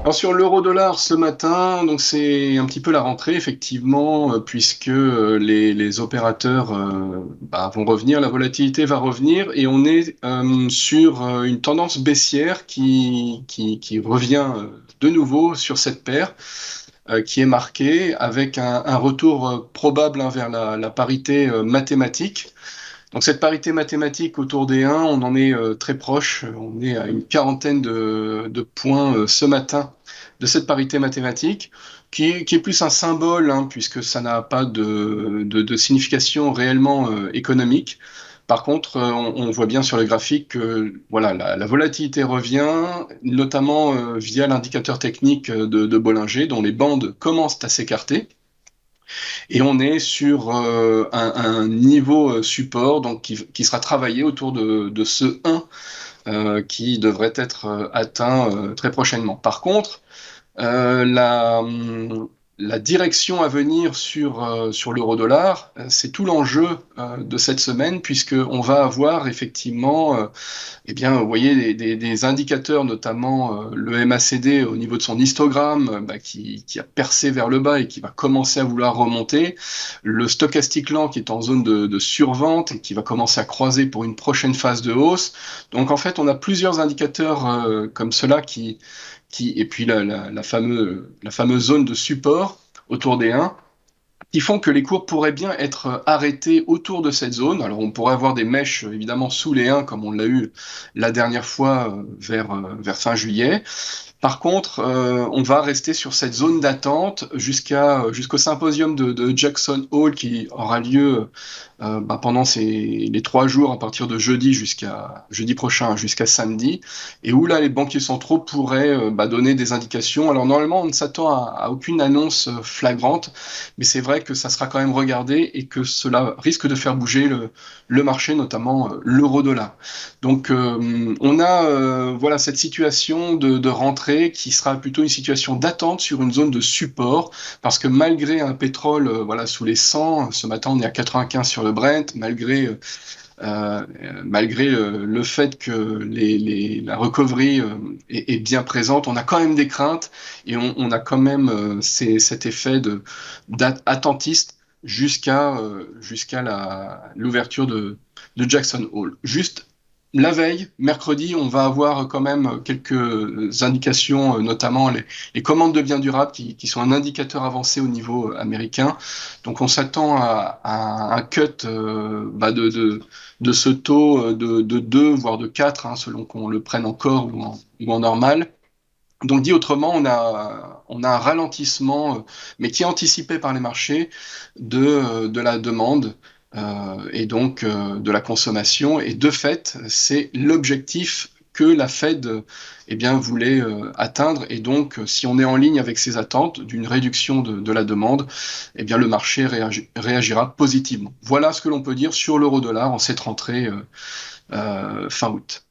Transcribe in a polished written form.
Alors sur l'euro-dollar ce matin, donc c'est un petit peu la rentrée effectivement, puisque les opérateurs vont revenir, la volatilité va revenir et on est sur une tendance baissière qui revient de nouveau sur cette paire qui est marquée avec un retour probable hein, vers la parité mathématique. Donc cette parité mathématique autour des 1, on en est très proche, on est à une quarantaine de points ce matin de cette parité mathématique, qui est plus un symbole, hein, puisque ça n'a pas de signification réellement économique. Par contre, on voit bien sur le graphique que voilà, la volatilité revient, notamment via l'indicateur technique de Bollinger, dont les bandes commencent à s'écarter. Et on est sur un niveau support donc qui sera travaillé autour de ce 1 qui devrait être atteint très prochainement. Par contre, euh, la, la direction à venir sur l'euro-dollar, c'est tout l'enjeu de cette semaine, puisqu'on va avoir effectivement eh bien, vous voyez des indicateurs, notamment le MACD au niveau de son histogramme, qui a percé vers le bas et qui va commencer à vouloir remonter. Le stochastique lent qui est en zone de survente et qui va commencer à croiser pour une prochaine phase de hausse. Donc en fait, on a plusieurs indicateurs comme cela et puis la fameuse zone de support autour des 1 qui font que les cours pourraient bien être arrêtés autour de cette zone. Alors on pourrait avoir des mèches évidemment sous les 1 comme on l'a eu la dernière fois vers fin juillet. Par contre, on va rester sur cette zone d'attente jusqu'au symposium de Jackson Hole qui aura lieu pendant les 3 jours à partir de jeudi jusqu'à jeudi prochain jusqu'à samedi, et où là les banquiers centraux pourraient donner des indications. Alors normalement, on ne s'attend à aucune annonce flagrante, mais c'est vrai que ça sera quand même regardé et que cela risque de faire bouger le marché, notamment l'euro-dollar. Donc on a voilà cette situation de rentrée qui sera plutôt une situation d'attente sur une zone de support, parce que malgré un pétrole voilà sous les 100, ce matin on est à 95 sur le Brent, malgré le fait que la recovery est bien présente, on a quand même des craintes et on a quand même cet effet attentiste jusqu'à l'ouverture de Jackson Hole. Juste la veille, mercredi, on va avoir quand même quelques indications, notamment les commandes de biens durables qui sont un indicateur avancé au niveau américain. Donc on s'attend à un cut de ce taux de 2, voire de 4, hein, selon qu'on le prenne en core ou en normal. Donc dit autrement, on a un ralentissement, mais qui est anticipé par les marchés, de la demande et donc de la consommation. Et de fait, c'est l'objectif que la Fed eh bien, voulait atteindre. Et donc, si on est en ligne avec ces attentes d'une réduction de la demande, eh bien, le marché réagira positivement. Voilà ce que l'on peut dire sur l'euro-dollar en cette rentrée fin août.